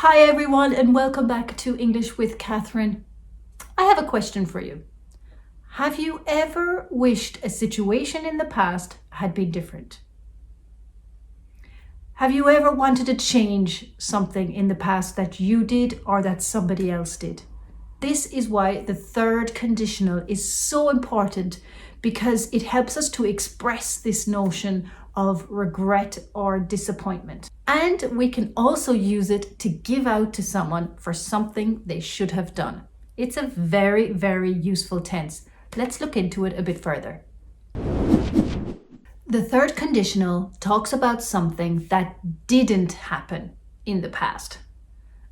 Hi everyone and welcome back to English with Catherine. I have a question for you. Have you ever wished a situation in the past had been different? Have you ever wanted to change something in the past that you did or that somebody else did? This is why the third conditional is so important, because it helps us to express this notion of regret or disappointment. And we can also use it to give out to someone for something they should have done. It's a very, very useful tense. Let's look into it a bit further. The third conditional talks about something that didn't happen in the past.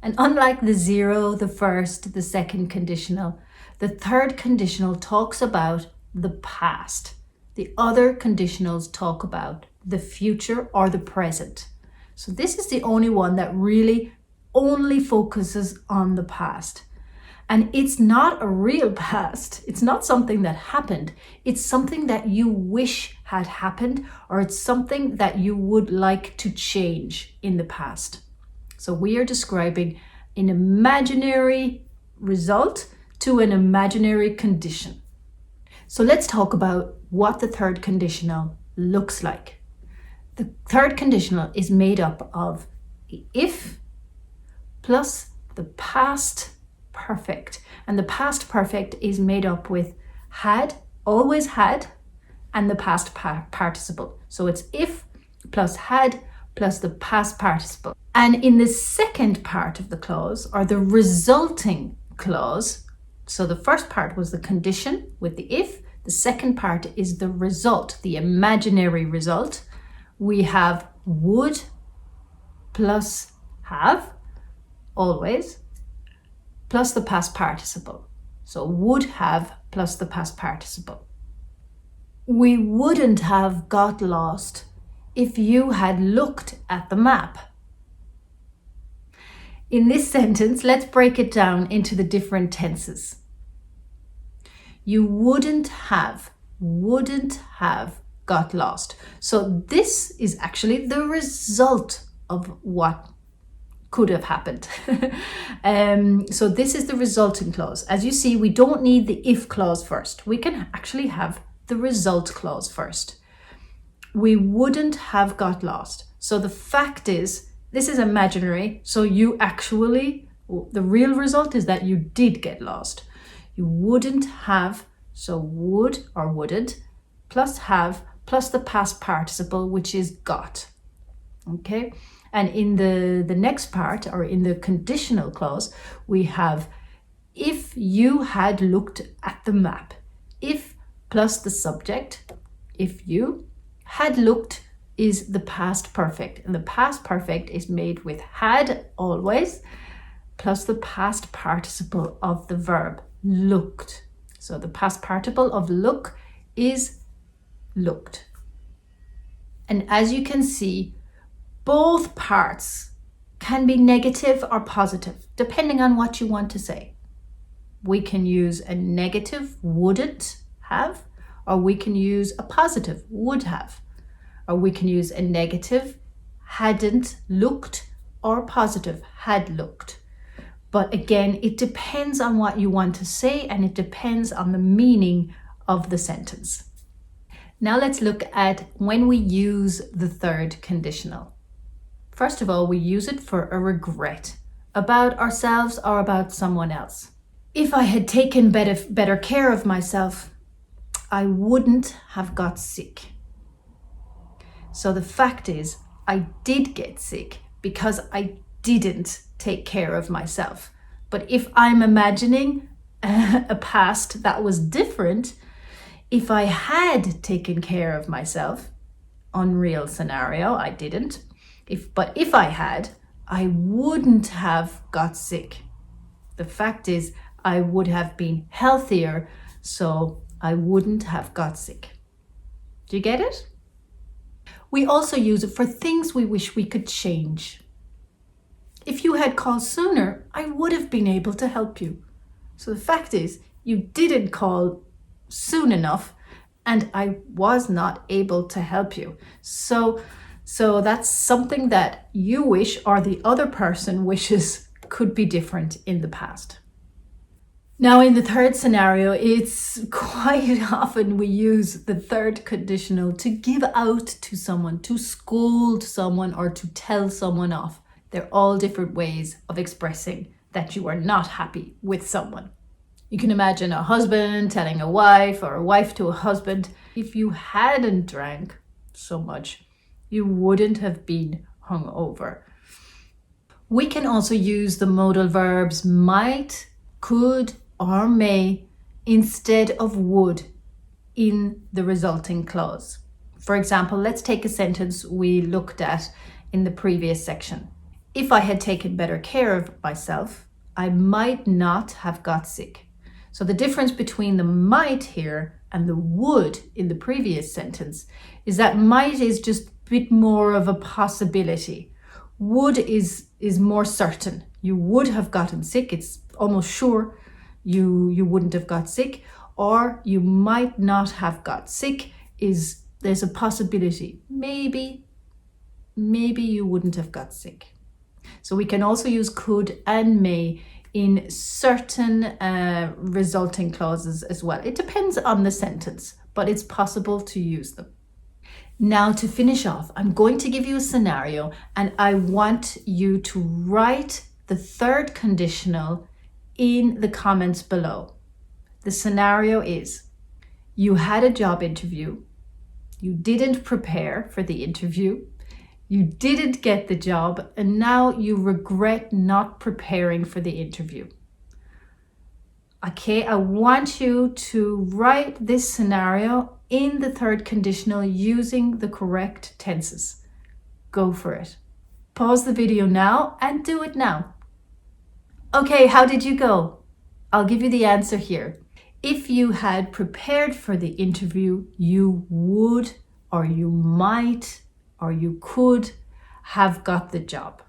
And unlike the zero, the first, the second conditional, the third conditional talks about the past. The other conditionals talk about the future or the present. So this is the only one that really only focuses on the past. And it's not a real past. It's not something that happened. It's something that you wish had happened, or it's something that you would like to change in the past. So we are describing an imaginary result to an imaginary condition. So let's talk about what the third conditional looks like. The third conditional is made up of the if plus the past perfect. And the past perfect is made up with had, always had, and the past participle. So it's if plus had plus the past participle. And in the second part of the clause, or the resulting clause, so the first part was the condition with the if, the second part is the result, the imaginary result. We have would plus have, always, plus the past participle. So would have plus the past participle. We wouldn't have got lost if you had looked at the map. In this sentence, let's break it down into the different tenses. You wouldn't have got lost. So this is actually the result of what could have happened. So this is the resulting clause. As you see, we don't need the if clause first. We can actually have the result clause first. We wouldn't have got lost. So the fact is, this is imaginary. So you actually, the real result is that you did get lost. You wouldn't have, so would or wouldn't, plus have, plus the past participle, which is got. Okay? And in the next part, or in the conditional clause, we have if you had looked at the map. If plus the subject, if you had looked, is the past perfect. And the past perfect is made with had, always, plus the past participle of the verb, looked. So the past participle of look is looked. And as you can see, both parts can be negative or positive, depending on what you want to say. We can use a negative wouldn't have, or we can use a positive would have, or we can use a negative hadn't looked, or positive had looked. But again, it depends on what you want to say, and it depends on the meaning of the sentence. Now let's look at when we use the third conditional. First of all, we use it for a regret about ourselves or about someone else. If I had taken better care of myself, I wouldn't have got sick. So the fact is, I did get sick because I didn't take care of myself. But if I'm imagining a past that was different, if I had taken care of myself, unreal scenario, I didn't. But if I had, I wouldn't have got sick. The fact is, I would have been healthier, so I wouldn't have got sick. Do you get it? We also use it for things we wish we could change. If you had called sooner, I would have been able to help you. So the fact is, you didn't call soon enough, and I was not able to help you. So So that's something that you wish or the other person wishes could be different in the past. Now, in the third scenario, it's quite often we use the third conditional to give out to someone, to scold someone, or to tell someone off. They're all different ways of expressing that you are not happy with someone. You can imagine a husband telling a wife, or a wife to a husband, if you hadn't drank so much, you wouldn't have been hungover. We can also use the modal verbs might, could, or may instead of would in the resulting clause. For example, let's take a sentence we looked at in the previous section. If I had taken better care of myself, I might not have got sick. So the difference between the might here and the would in the previous sentence is that might is just a bit more of a possibility. Would is more certain. You would have gotten sick. It's almost sure you wouldn't have got sick, or you might not have got sick there's a possibility. Maybe you wouldn't have got sick. So we can also use could and may in certain resulting clauses as well. It depends on the sentence, but it's possible to use them. Now, to finish off, I'm going to give you a scenario, and I want you to write the third conditional in the comments below. The scenario is, you had a job interview, you didn't prepare for the interview, you didn't get the job, and now you regret not preparing for the interview. Okay, I want you to write this scenario in the third conditional using the correct tenses. Go for it. Pause the video now and do it now. Okay, how did you go? I'll give you the answer here. If you had prepared for the interview, you would, or you might, or you could have got the job.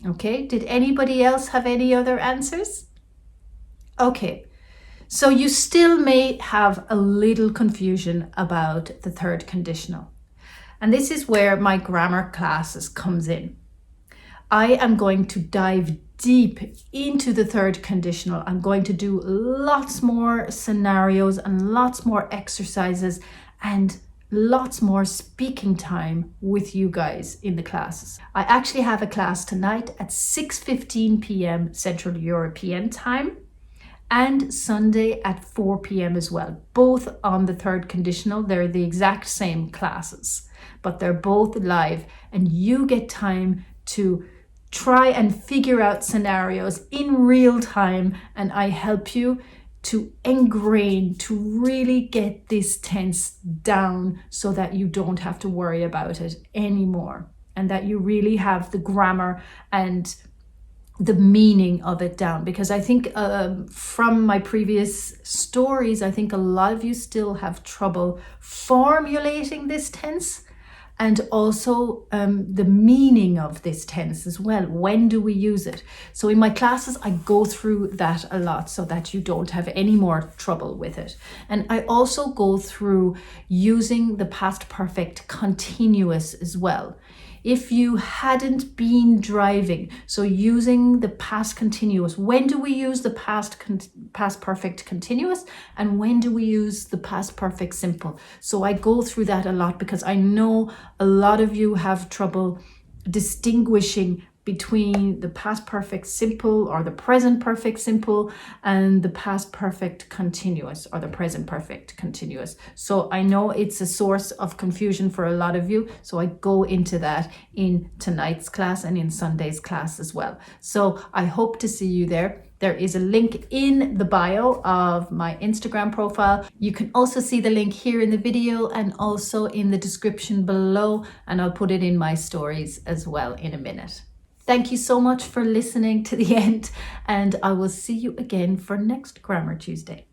Okay, did anybody else have any other answers? Okay, so you still may have a little confusion about the third conditional. And this is where my grammar classes comes in. I am going to dive deep into the third conditional. I'm going to do lots more scenarios and lots more exercises and lots more speaking time with you guys in the classes. I actually have a class tonight at 6:15 p.m. Central European time and Sunday at 4 p.m. as well, both on the third conditional. They're the exact same classes, but they're both live, and you get time to try and figure out scenarios in real time, and I help you to ingrain, to really get this tense down so that you don't have to worry about it anymore, and that you really have the grammar and the meaning of it down. Because I think from my previous stories, I think a lot of you still have trouble formulating this tense, and also the meaning of this tense as well. When do we use it? So in my classes, I go through that a lot so that you don't have any more trouble with it. And I also go through using the past perfect continuous as well. If you hadn't been driving, so using the past continuous, when do we use the past perfect continuous, and when do we use the past perfect simple? So I go through that a lot because I know a lot of you have trouble distinguishing between the past perfect simple or the present perfect simple and the past perfect continuous or the present perfect continuous. So I know it's a source of confusion for a lot of you. So I go into that in tonight's class and in Sunday's class as well. So I hope to see you there. There is a link in the bio of my Instagram profile. You can also see the link here in the video and also in the description below, and I'll put it in my stories as well in a minute. Thank you so much for listening to the end, and I will see you again for next Grammar Tuesday.